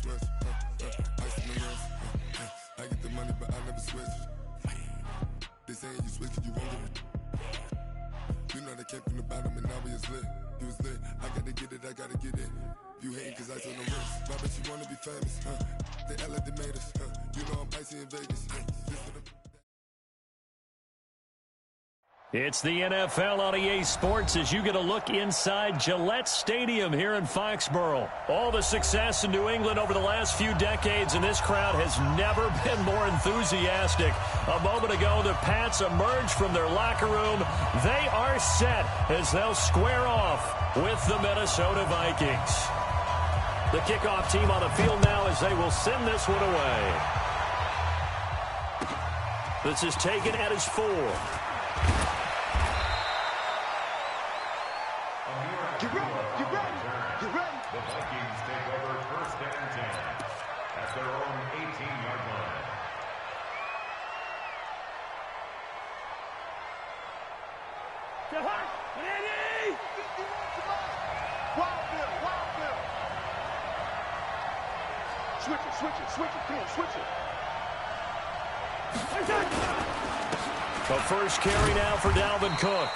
fresh. Ice in the wrist. I get the money, but I never switch. They saying you switch 'cause you won't get it. You know they came from the bottom and now we is lit. You was lit. I gotta get it, I gotta get it. You hating 'cause ice on the wrist. I bet you wanna be famous. They act like they made us. You know I'm icy in Vegas. It's the NFL on EA Sports as you get a look inside Gillette Stadium here in Foxborough. All the success in New England over the last few decades, and this crowd has never been more enthusiastic. A moment ago, the Pats emerged from their locker room. They are set as they'll square off with the Minnesota Vikings. The kickoff team on the field now as they will send this one away. This is taken at his 4. Get ready, get ready, get ready. The Vikings take over 1st and 10 at their own 18-yard line. Switch it, come on, switch it. The first carry now for Dalvin Cook.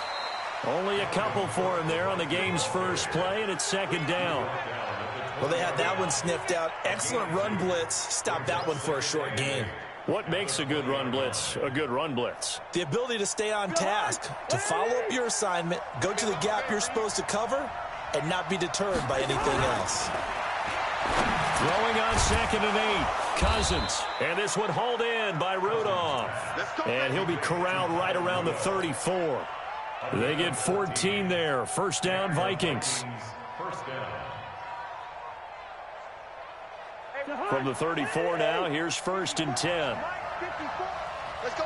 Only a couple for him there on the game's first play, and it's 2nd down. Well, they had that one sniffed out. Excellent run blitz. Stop that one for a short gain. What makes a good run blitz a good run blitz? The ability to stay on task, to follow up your assignment, go to the gap you're supposed to cover, and not be deterred by anything else. Throwing on 2nd and 8. Cousins. And this one hauled in by Rudolph. And he'll be corralled right around the 34. They get 14 there. 1st down, Vikings. From the 34 now, here's 1st and 10. Let's go,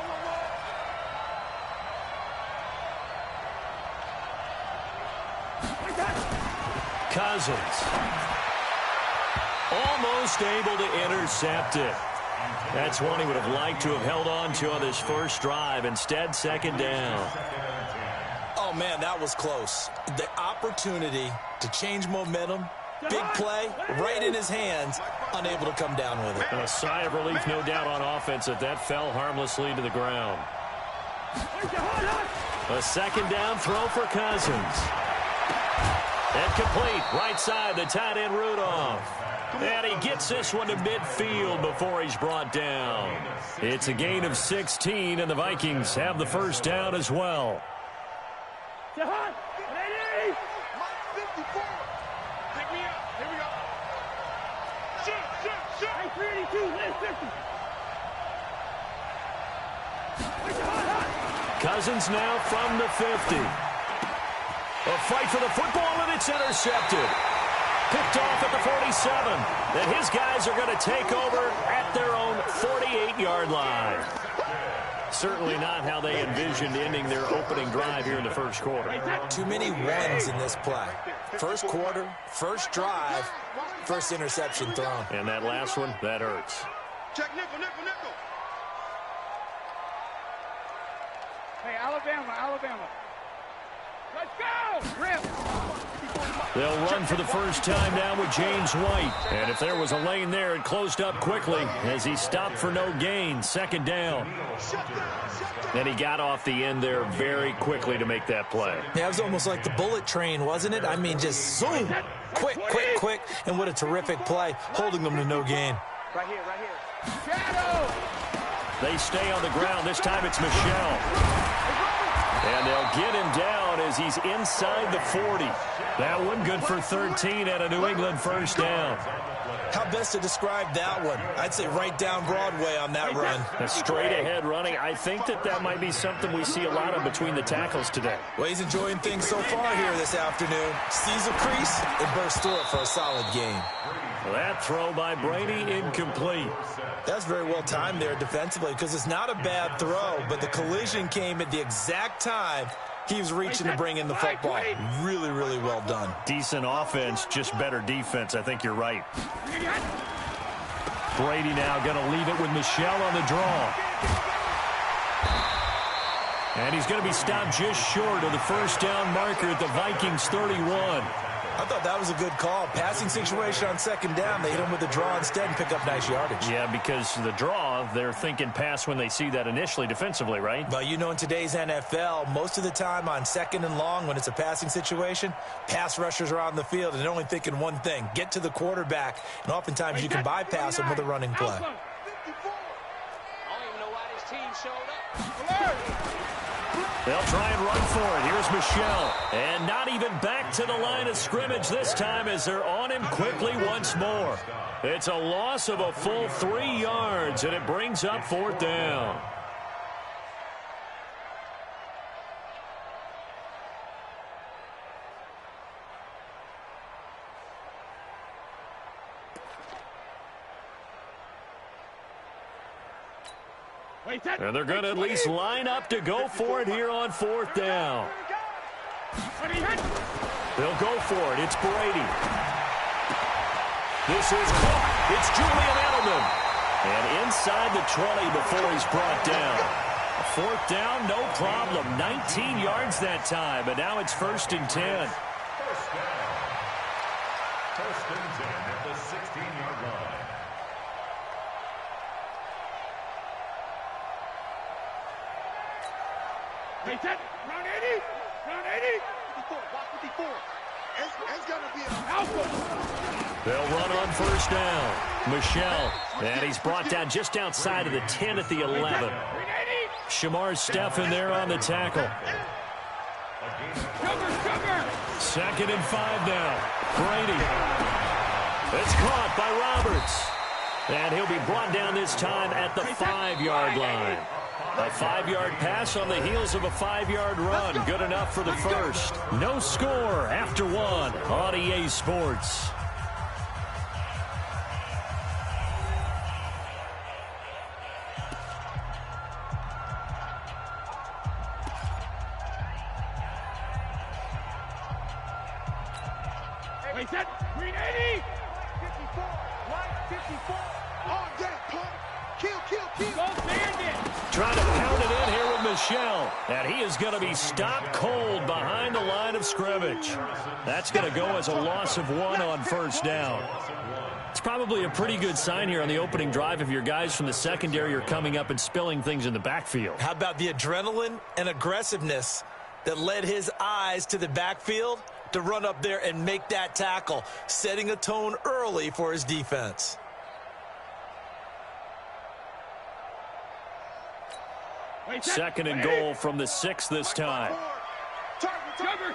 Cousins. Almost able to intercept it. That's one he would have liked to have held on to on this first drive. Instead, 2nd down. Oh, man, that was close. The opportunity to change momentum, big play, right in his hands, unable to come down with it. A sigh of relief, no doubt, on offense that fell harmlessly to the ground. A 2nd down throw for Cousins. And complete, right side, the tight end Rudolph. And he gets this one to midfield before he's brought down. It's a gain of 16, and the Vikings have the 1st down as well. Mike 54. Pick me up. Here we go. Shoot. 382. Left 50. Cousins now from the 50. A fight for the football, and it's intercepted. Picked off at the 47. And his guys are going to take over at their own 48-yard line. Certainly not how they envisioned ending their opening drive here in the first quarter. Too many ones in this play. First quarter, first drive, first interception thrown. And that last one, that hurts. Check nickel. Hey, Alabama. Let's go! Rip! They'll run for the first time now with James White. And if there was a lane there, it closed up quickly as he stopped for no gain. 2nd down. And he got off the end there very quickly to make that play. Yeah, it was almost like the bullet train, wasn't it? I mean, just zoom. Quick. And what a terrific play, holding them to no gain. Right here. Shadow! They stay on the ground. This time it's Michel. And they'll get him down as he's inside the 40. That one good for 13 and a New England 1st down. How best to describe that one? I'd say right down Broadway on that run. A straight ahead running. I think that might be something we see a lot of between the tackles today. Well, he's enjoying things so far here this afternoon. Sees a crease and bursts through it for a solid gain. That throw by Brady incomplete. That's very well timed there defensively because it's not a bad throw, but the collision came at the exact time he was reaching to bring in the football. Really, really well done. Decent offense, just better defense. I think you're right. Brady now going to leave it with Michel on the draw. And he's going to be stopped just short of the 1st down marker at the Vikings 31. I thought that was a good call. Passing situation on second down. They hit him with a draw instead and pick up nice yardage. Yeah, because the draw, they're thinking pass when they see that initially defensively, right? Well, you know, in today's NFL, most of the time on second and long, when it's a passing situation, pass rushers are on the field and they're only thinking one thing, get to the quarterback. And oftentimes you can bypass them with a running play. I don't even know why this team showed up. They'll try and run for it. Here's Michelle. And not even back to the line of scrimmage this time as they're on him quickly once more. It's a loss of a full 3 yards, and it brings up 4th down. And they're going to at least line up to go for it here on 4th down. They'll go for it. It's Brady. This is caught. It's Julian Edelman. And inside the 20 before he's brought down. 4th down, no problem. 19 yards that time, but now it's 1st and 10. First down. 1st and 10 at the 16-yard line. Round 80. Round 80. 54. Block 54. It's going to be an alpha. They'll run on 1st down. Michelle. And he's brought down just outside of the 10 at the 11. Shamar Stephen there on the tackle. 2nd and 5 now. Brady. It's caught by Roberts. And he'll be brought down this time at the 5-yard line. A 5-yard pass on the heels of a 5-yard run. Good enough for the first. No score after 1 on EA Sports. Wait, that green 80. 54. Line 54. All day, pump. Kill. Go Bandit. Trying to pound it in here with Michelle. And he is going to be stopped cold behind the line of scrimmage. That's going to go as a loss of 1 on 1st down. It's probably a pretty good sign here on the opening drive if your guys from the secondary are coming up and spilling things in the backfield. How about the adrenaline and aggressiveness that led his eyes to the backfield to run up there and make that tackle, setting a tone early for his defense. Second and goal from the 6 this time.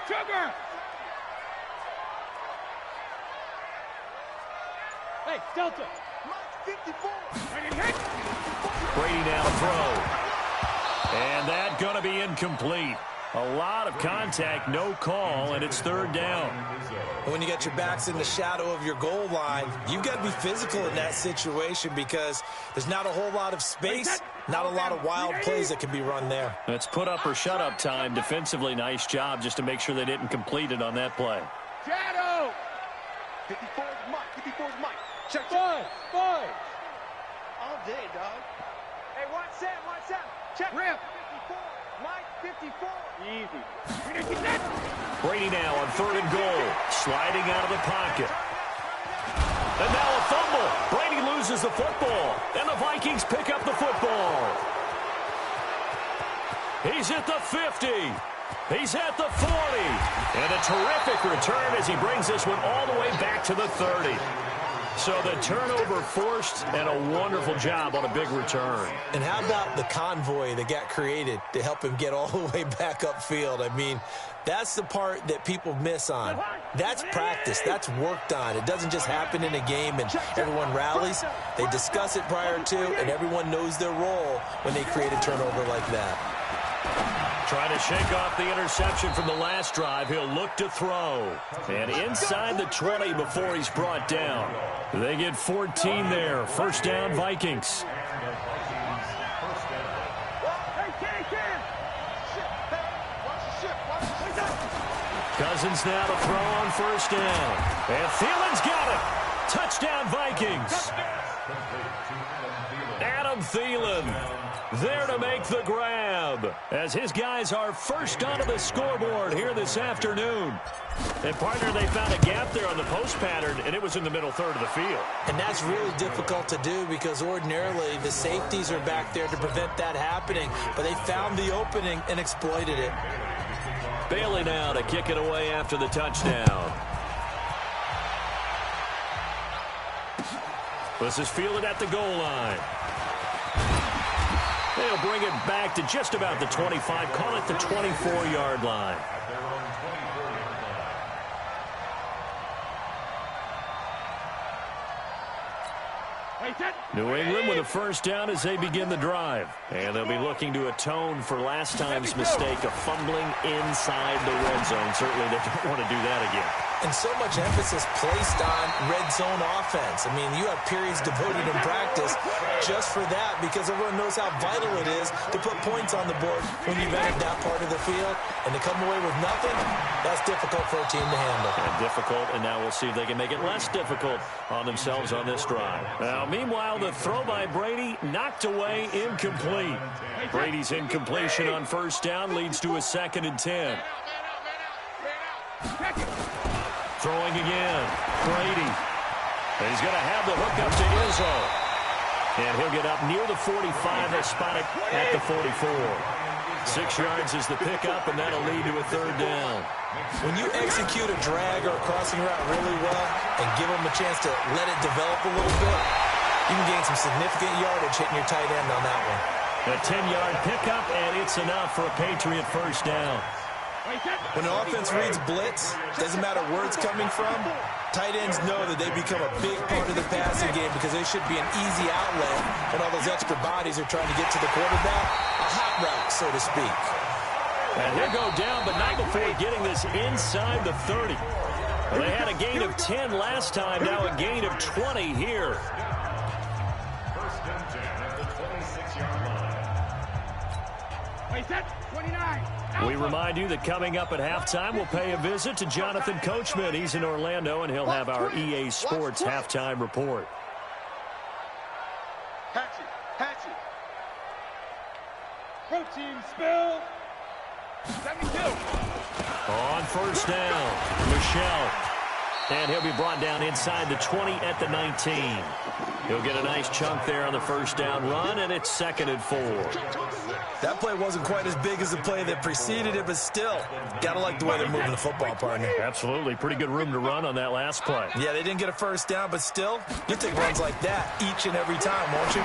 Trigger. Hey, Delta. 54. Brady now throw. And that going to be incomplete. A lot of contact, no call, and it's 3rd down. When you get your backs in the shadow of your goal line, you've got to be physical in that situation because there's not a whole lot of space, not a lot of wild plays that can be run there. It's put up or shut up time. Defensively, nice job just to make sure they didn't complete it on that play. Shadow. 54's Mike. Check. Five. All day, dog. Hey, watch Sam. Check. Rip. 54. Mike, 54. Easy. Brady now on 3rd and goal. Sliding out of the pocket. And now a fumble. Brady loses the football. And the Vikings pick up the football. He's at the 50. He's at the 40. And a terrific return as he brings this one all the way back to the 30. So the turnover forced and a wonderful job on a big return. And how about the convoy that got created to help him get all the way back upfield? I mean, that's the part that people miss on. That's practice. That's worked on. It doesn't just happen in a game and everyone rallies. They discuss it prior to, and everyone knows their role when they create a turnover like that. Trying to shake off the interception from the last drive. He'll look to throw. And inside the 20 before he's brought down. They get 14 there. 1st down, Vikings. Cousins now to throw on 1st down. And Thielen's got it. Touchdown, Vikings. Adam Thielen. there to make the grab, as his guys are first onto the scoreboard here this afternoon. And, partner, they found a gap there on the post pattern, and it was in the middle third of the field. And that's really difficult to do because ordinarily the safeties are back there to prevent that happening. But they found the opening and exploited it. Bailey now to kick it away after the touchdown. This is fielded at the goal line. They'll bring it back to just about the 25, call it the 24-yard line. New England with a first down as they begin the drive. And they'll be looking to atone for last time's mistake of fumbling inside the red zone. Certainly they don't want to do that again. And so much emphasis placed on red zone offense. I mean, you have periods devoted in practice just for that because everyone knows how vital it is to put points on the board when you've entered that part of the field. And to come away with nothing, that's difficult for a team to handle. And difficult, and now we'll see if they can make it less difficult on themselves on this drive. Now, meanwhile, the throw by Brady knocked away, incomplete. Brady's incompletion on first down leads to a 2nd and 10. Throwing again, Brady. And he's going to have the hook up to Izzo. And he'll get up near the 45. They'll spot it at the 44. 6 yards is the pickup, and that'll lead to a 3rd down. When you execute a drag or a crossing route really well and give them a chance to let it develop a little bit, you can gain some significant yardage hitting your tight end on that one. A 10-yard pickup, and it's enough for a Patriot first down. When an offense reads blitz, doesn't matter where it's coming from, tight ends know that they become a big part of the passing game because they should be an easy outlet when all those extra bodies are trying to get to the quarterback. A hot route, so to speak. And he'll go down, but not before getting this inside the 30. Well, they had a gain of 10 last time, now a gain of 20 here. First and 10 at the 26-yard line. Wait, set, 29. We remind you that coming up at halftime, we'll pay a visit to Jonathan Coachman. He's in Orlando, and he'll have our EA Sports halftime report. Hatchet. Protein spill. 72. On first down, Michelle. And he'll be brought down inside the 20 at the 19. He'll get a nice chunk there on the first down run, and it's 2nd and 4. That play wasn't quite as big as the play that preceded it, but still, got to like the way they're moving the football, partner. Absolutely. Pretty good room to run on that last play. Yeah, they didn't get a first down, but still, you take runs like that each and every time, won't you?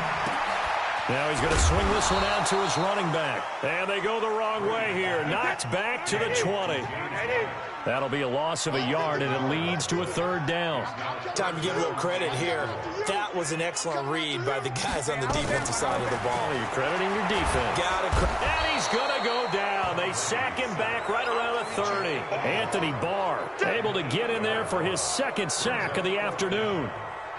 Now he's going to swing this one out to his running back. And they go the wrong way here. Knocked back to the 20. That'll be a loss of a yard, and it leads to a 3rd down. Time to give a little credit here. That was an excellent read by the guys on the defensive side of the ball. You're crediting your defense. And he's going to go down. They sack him back right around the 30. Anthony Barr able to get in there for his 2nd sack of the afternoon.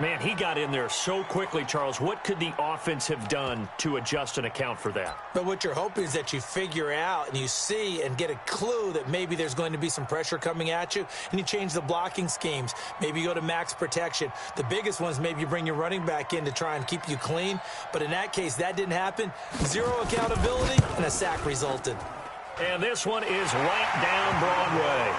Man, he got in there so quickly, Charles. What could the offense have done to adjust and account for that? But what you're hoping is that you figure out and you see and get a clue that maybe there's going to be some pressure coming at you, and you change the blocking schemes. Maybe you go to max protection. The biggest one is maybe you bring your running back in to try and keep you clean. But in that case, that didn't happen. 0 accountability, and a sack resulted. And this one is right down Broadway.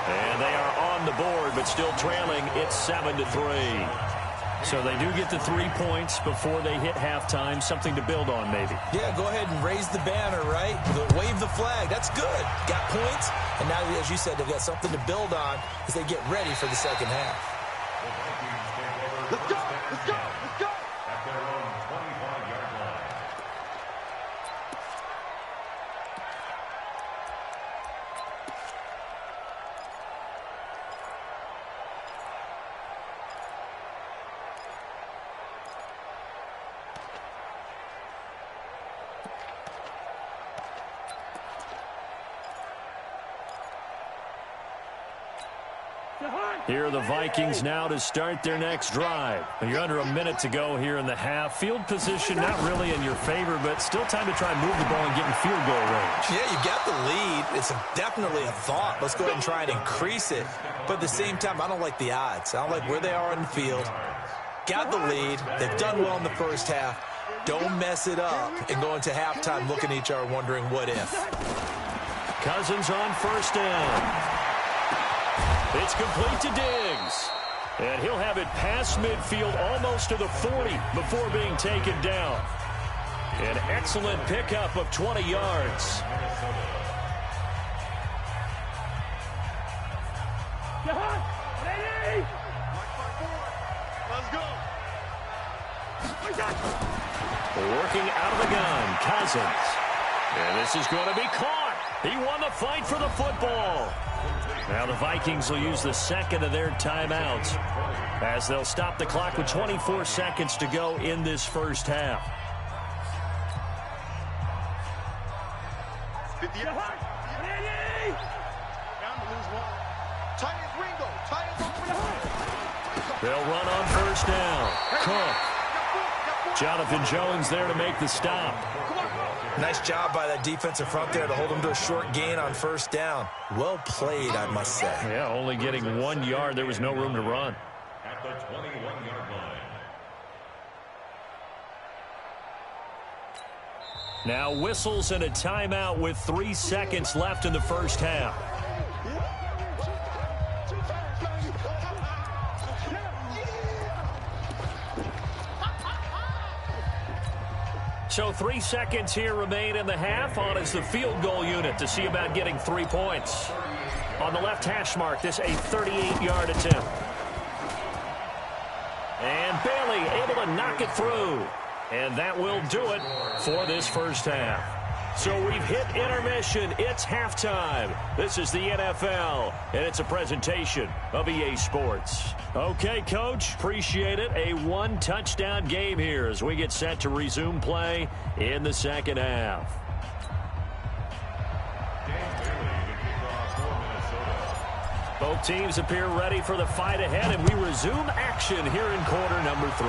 And they are on the board, but still trailing. It's 7-3. So they do get the 3 points before they hit halftime. Something to build on, maybe. Yeah, go ahead and raise the banner, right? Wave the flag. That's good. Got points. And now, as you said, they've got something to build on as they get ready for the second half. Let's go. At their own 25-yard line. Here are the Vikings now to start their next drive. You're under a minute to go here in the half. Field position not really in your favor, but still time to try and move the ball and get in field goal range. Yeah, you got the lead. It's definitely a thought. Let's go ahead and try and increase it. But at the same time, I don't like the odds. I don't like where they are in the field. Got the lead. They've done well in the first half. Don't mess it up and go into halftime looking at each other wondering what if. Cousins on first down. It's complete to Diggs. And he'll have it past midfield almost to the 40 before being taken down. An excellent pickup of 20 yards. Let's go. Working out of the gun, Cousins. And this is going to be caught. He won the fight for the football. Now the Vikings will use the second of their timeouts as they'll stop the clock with 24 seconds to go in this first half. They'll run on first down. Cook. Jonathan Jones there to make the stop. Nice job by that defensive front there to hold him to a short gain on first down. Well played, I must say. Yeah, only getting 1 yard. There was no room to run. At the 21-yard line. Now whistles and a timeout with 3 seconds left in the first half. So 3 seconds here remain in the half. On is the field goal unit to see about getting 3 points. On the left hash mark, this a 38-yard attempt. And Bailey able to knock it through. And that will do it for this first half. So we've hit intermission. It's halftime. This is the NFL, and it's a presentation of EA Sports. Okay, Coach, appreciate it. A 1-touchdown game here as we get set to resume play in the second half. Both teams appear ready for the fight ahead, and we resume action here in quarter number 3.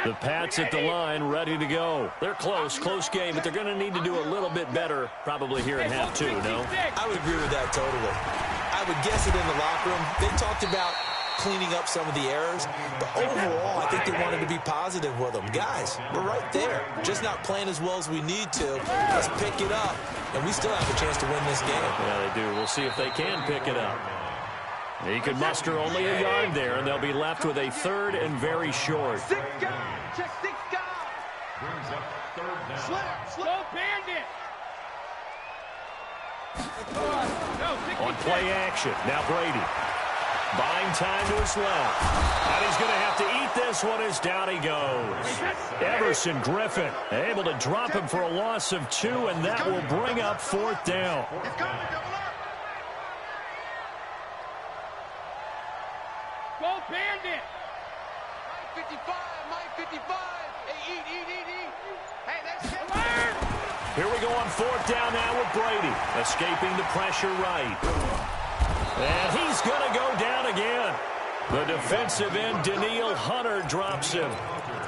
The Pats at the line, ready to go. They're close game, but they're going to need to do a little bit better probably here in half 2, no? I would agree with that totally. I would guess it in the locker room. They talked about cleaning up some of the errors, but overall, I think they wanted to be positive with them. Guys, we're right there. Just not playing as well as we need to. Let's pick it up, and we still have a chance to win this game. Yeah, they do. We'll see if they can pick it up. He could muster only a yard there, and they'll be left with a 3rd and very short. 6 guys. Check 6 guys. Brings up 3rd down. Slow bandit. On play action, now Brady. Buying time to his left. And he's going to have to eat this one as down he goes. Everson Griffin able to drop him for a loss of 2, and that will bring up 4th down. Go bandit. Mike 55. Hey, eat. Hey, that's it. Here we go on 4th down now with Brady. Escaping the pressure right. And he's going to go down again. The defensive end, Daniil Hunter, drops him.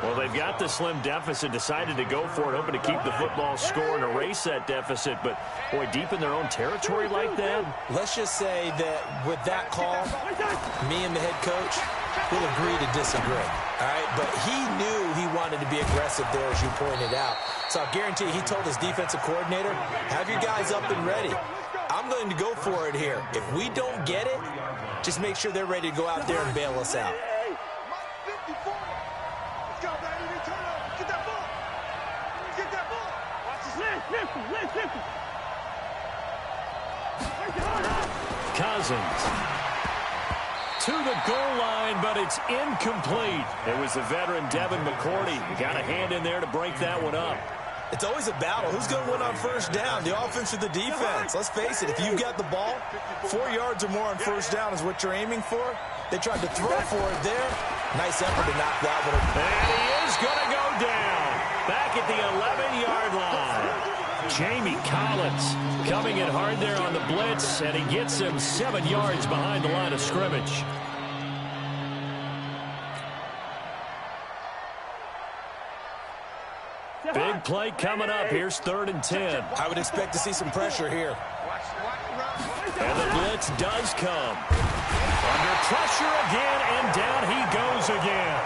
Well, they've got the slim deficit, decided to go for it, hoping to keep the football score and erase that deficit. But, boy, deep in their own territory like that. Let's just say that with that call, me and the head coach will agree to disagree. All right, but he knew he wanted to be aggressive there, as you pointed out. So I guarantee he told his defensive coordinator, have your guys up and ready. I'm going to go for it here. If we don't get it, just make sure they're ready to go out there and bail us out. Cousins to the goal line, but it's incomplete. It was the veteran Devin McCourty. You got a hand in there to break that one up. It's always a battle. Who's going to win on first down, the offense or the defense? Let's face it, if you've got the ball, 4 yards or more on first down is what you're aiming for. They tried to throw for it there. Nice effort to knock that one. And he is going to go down back at the 11-yard line. Jamie Collins coming in hard there on the blitz, and he gets him 7 yards behind the line of scrimmage. play coming up. Here's 3rd and 10. I would expect to see some pressure here. And the blitz does come. Under pressure again, and down he goes again.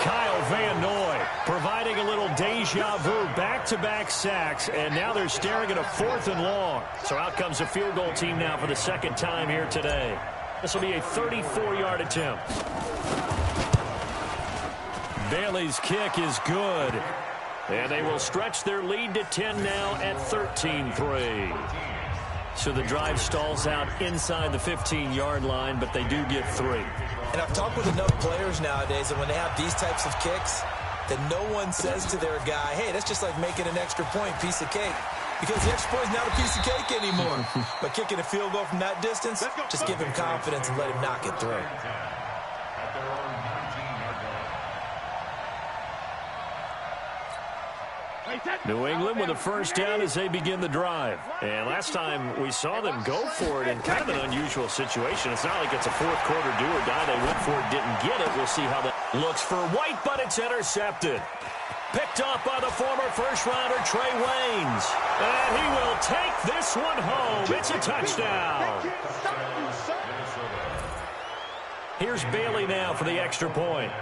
Kyle Van Noy providing a little deja vu, back-to-back sacks, and now they're staring at a 4th and long. So out comes a field goal team now for the 2nd time here today. This will be a 34-yard attempt. Bailey's kick is good. And they will stretch their lead to 10 now at 13-3. So the drive stalls out inside the 15-yard line, but they do get 3. And I've talked with enough players nowadays, and when they have these types of kicks, that no one says to their guy, hey, that's just like making an extra point, piece of cake. Because the extra point is not a piece of cake anymore. But kicking a field goal from that distance, just give him confidence and let him knock it through. New England with a 1st down as they begin the drive. And last time we saw them go for it in kind of an unusual situation. It's not like it's a 4th quarter do or die. They went for it, didn't get it. We'll see how that looks for White, but it's intercepted. Picked off by the former 1st-rounder Trey Waynes. And he will take this one home. It's a touchdown. Here's Bailey now for the extra point.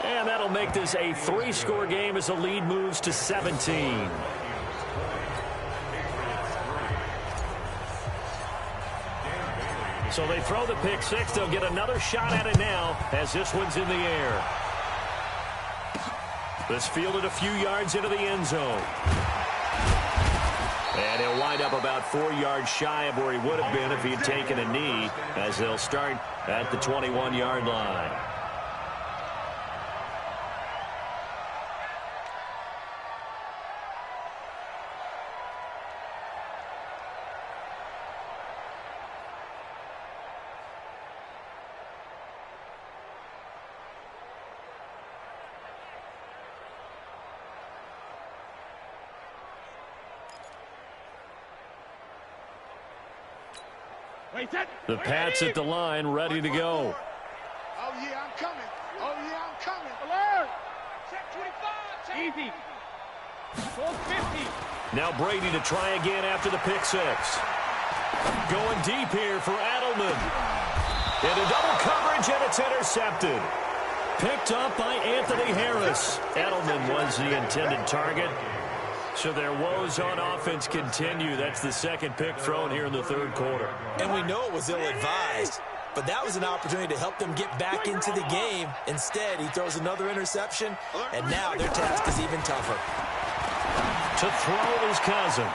And that'll make this a 3-score game as the lead moves to 17. So they throw the pick 6. They'll get another shot at it now as this one's in the air. This fielded a few yards into the end zone. And he'll wind up about 4 yards shy of where he would have been if he had taken a knee, as they'll start at the 21-yard line. The Pats at the line, ready to go. Oh, yeah, I'm coming. Oh, yeah, I'm coming. Alert! Check 25. Check. Easy. 450. Now Brady to try again after the pick 6. Going deep here for Adelman. Into double coverage, and it's intercepted. Picked up by Anthony Harris. Edelman was the intended target. So their woes on offense continue. That's the 2nd pick thrown here in the 3rd quarter. And we know it was ill-advised, but that was an opportunity to help them get back into the game. Instead, he throws another interception, and now their task is even tougher. To throw is Cousins.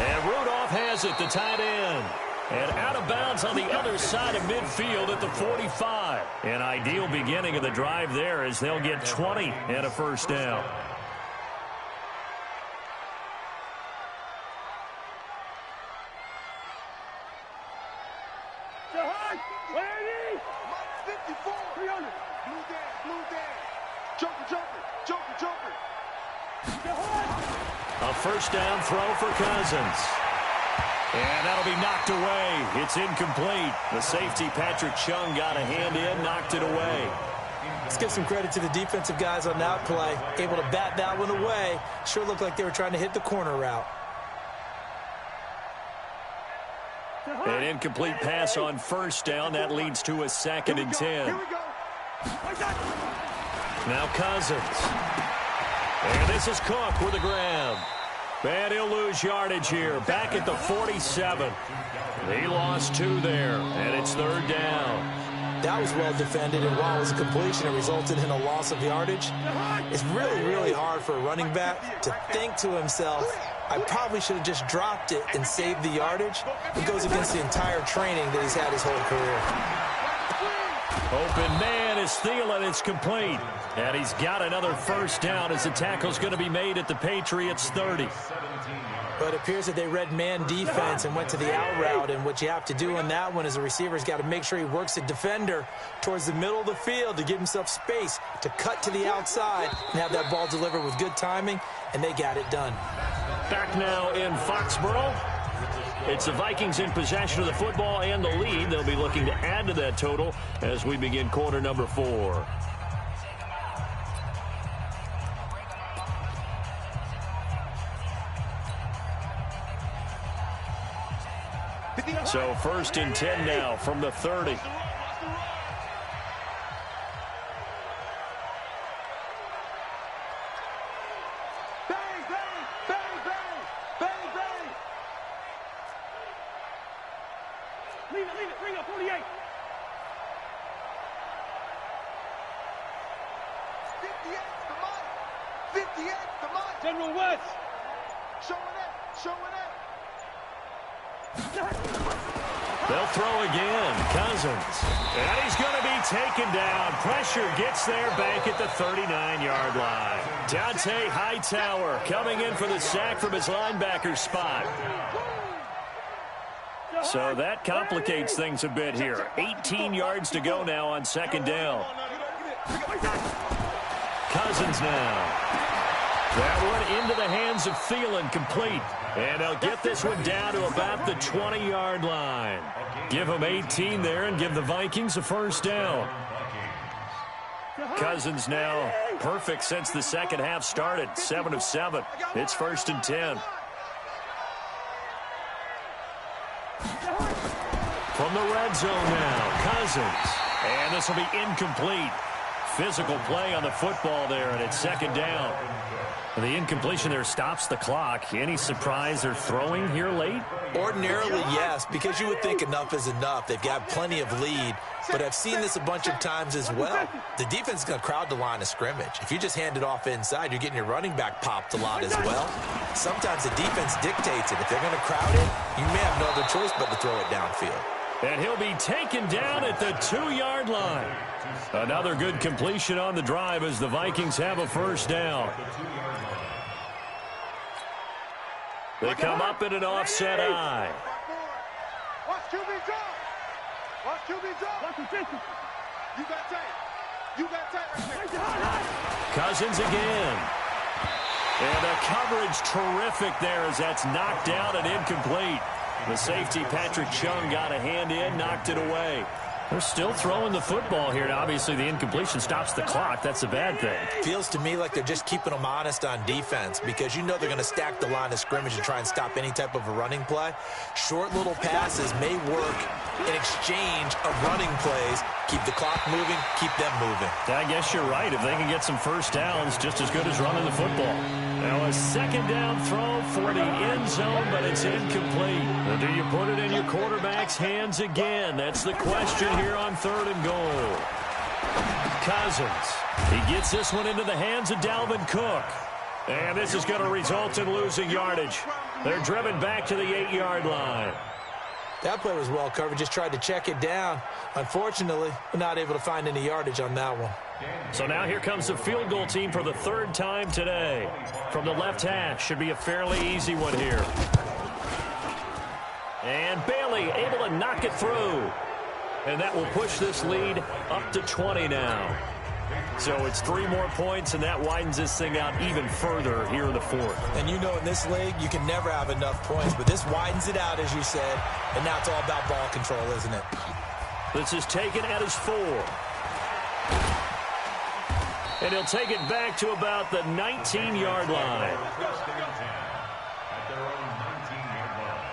And Rudolph has it, the tight end. And out of bounds on the other side of midfield at the 45. An ideal beginning of the drive there as they'll get 20 and a 1st down. A 1st down throw for Cousins. And that'll be knocked away. It's incomplete. The safety, Patrick Chung, got a hand in, knocked it away. Let's give some credit to the defensive guys on that play. Able to bat that one away. Sure looked like they were trying to hit the corner route. An incomplete pass on 1st down. That leads to a 2nd and 10. Now Cousins. And this is Cook with a grab. And he'll lose yardage here. Back at the 47. He lost 2 there. And it's 3rd down. That was well defended, and while it was a completion, it resulted in a loss of yardage. It's really, really hard for a running back to think to himself, I probably should have just dropped it and saved the yardage. It goes against the entire training that he's had his whole career. Open man is Thielen. It's complete. And he's got another 1st down as the tackle's going to be made at the Patriots 30. But it appears that they read man defense and went to the out route. And what you have to do on that one is the receiver's got to make sure he works the defender towards the middle of the field to give himself space to cut to the outside and have that ball delivered with good timing. And they got it done. Back now in Foxborough. It's the Vikings in possession of the football and the lead. They'll be looking to add to that total as we begin quarter number 4. So 1st and 10 now from the 30. Leave it, bring up 48. 58, come on. 58, come on. General West. Showing it. They'll throw again. Cousins. And he's going to be taken down. Pressure gets there back at the 39-yard line. Dante Hightower coming in for the sack from his linebacker spot. So that complicates things a bit here. 18 yards to go now on 2nd down. Cousins now. That one into the hands of Thielen, complete. And they'll get this one down to about the 20-yard line. Give them 18 there and give the Vikings a 1st down. Cousins now perfect since the second half started. 7 of 7. It's 1st and 10. From the red zone now, Cousins. And this will be incomplete. Physical play on the football there, and it's 2nd down. The incompletion there stops the clock. Any surprise they're throwing here late? Ordinarily, yes, because you would think enough is enough. They've got plenty of lead, but I've seen this a bunch of times as well. The defense is going to crowd the line of scrimmage. If you just hand it off inside, you're getting your running back popped a lot as well. Sometimes the defense dictates it. If they're going to crowd it, you may have no other choice but to throw it downfield. And he'll be taken down at the 2-yard line. Another good completion on the drive as the Vikings have a 1st down. They come up in an offset eye. Watch QB drop. You got tape. Cousins again. And the coverage terrific there as that's knocked down and incomplete. The safety, Patrick Chung, got a hand in, knocked it away. They're still throwing the football here. Obviously, the incompletion stops the clock. That's a bad thing. Feels to me like they're just keeping them honest on defense because you know they're going to stack the line of scrimmage and try and stop any type of a running play. Short little passes may work in exchange of running plays. Keep the clock moving, keep them moving. I guess you're right. If they can get some 1st downs, just as good as running the football. Now a 2nd down throw for the end zone, but it's incomplete. Now, do you put it in your quarterback's hands again? That's the question here on 3rd and goal. Cousins. He gets this one into the hands of Dalvin Cook. And this is going to result in losing yardage. They're driven back to the 8-yard line. That play was well covered. Just tried to check it down. Unfortunately, we're not able to find any yardage on that one. So now here comes the field goal team for the 3rd time today. From the left hash, should be a fairly easy one here. And Bailey able to knock it through. And that will push this lead up to 20 now. So it's 3 more points, and that widens this thing out even further here in the 4th. And you know in this league, you can never have enough points, but this widens it out, as you said, and now it's all about ball control, isn't it? This is taken at his 4. And he'll take it back to about the 19-yard line. At their own 19-yard line.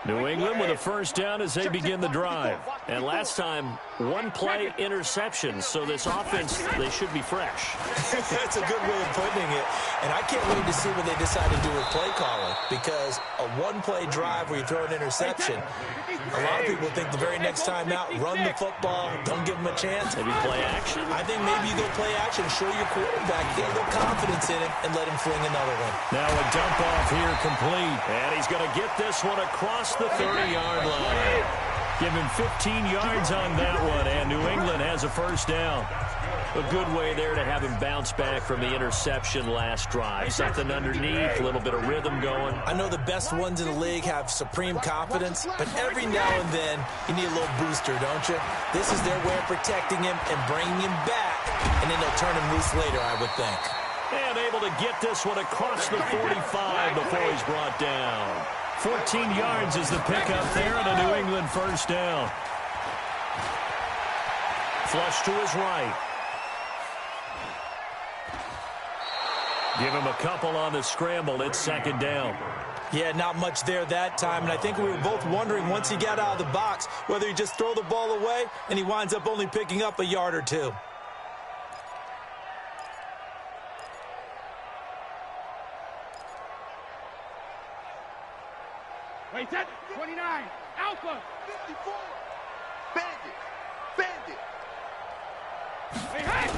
New England with a 1st down as they begin the drive. And last time, 1-play interception. So this offense, they should be fresh. That's a good way of putting it. And I can't wait to see what they decide to do with play calling. Because a 1-play drive where you throw an interception, a lot of people think the very next time out, run the football, don't give them a chance. Maybe play action? I think maybe you go play action, show your quarterback, get a little confidence in him, and let him fling another one. Now a dump off here complete. And he's going to get this one across the 30-yard line. Give him 15 yards on that one, and New England has a 1st down. A good way there to have him bounce back from the interception last drive. Something underneath, a little bit of rhythm going. I know the best ones in the league have supreme confidence, but every now and then you need a little booster, don't you? This is their way of protecting him and bringing him back and then they'll turn him loose later, I would think. And able to get this one across the 45 before he's brought down. 14 yards is the pickup there, and a New England first down. Flush to his right. Give him a couple on the scramble. It's second down. Yeah, not much there that time, and I think we were both wondering once he got out of the box whether he just throw the ball away, and he winds up only picking up a yard or two. Wait, set. 29. Alpha. 54. Bandit. Bandit. Hey, hey.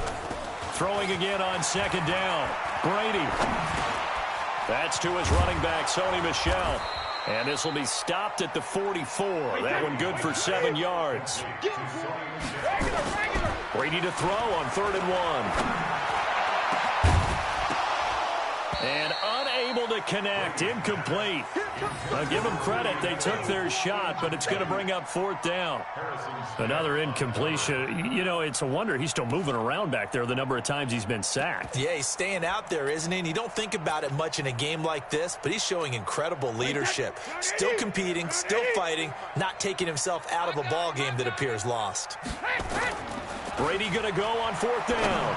Throwing again on second down. Brady. That's to his running back, Sony Michel. And this will be stopped at the 44. That one good for 7 yards. Brady to throw on 3rd and 1. And unable to connect. Incomplete. Now give them credit. They took their shot, but it's going to bring up 4th down. Another incompletion. You know, it's a wonder he's still moving around back there the number of times he's been sacked. Yeah, he's staying out there, isn't he? And you don't think about it much in a game like this, but he's showing incredible leadership. Still competing, still fighting, not taking himself out of a ball game that appears lost. Brady going to go on 4th down.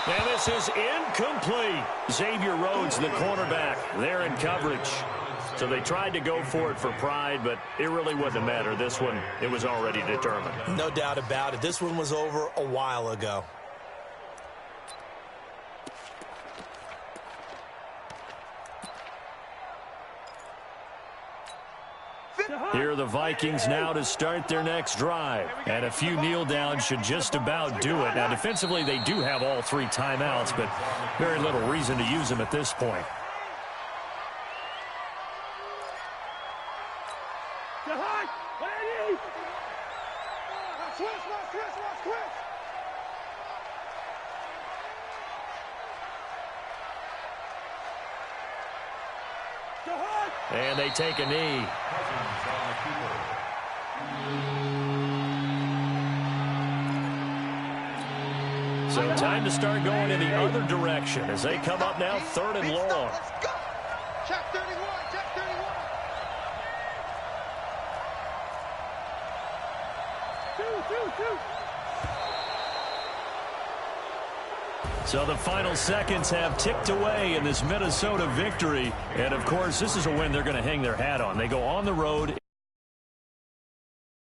And this is incomplete. Xavier Rhodes, the cornerback, there in coverage. So they tried to go for it for pride, but it really wouldn't matter. This one, it was already determined. No doubt about it. This one was over a while ago. Here are the Vikings now to start their next drive. And a few kneel downs should just about do it. Now, defensively, they do have all 3 timeouts, but very little reason to use them at this point. And they take a knee. So time to start going in the other direction as they come up now 3rd and long. Check 31, check 31. 2. So the final seconds have ticked away in this Minnesota victory. And, of course, this is a win they're going to hang their hat on. They go on the road.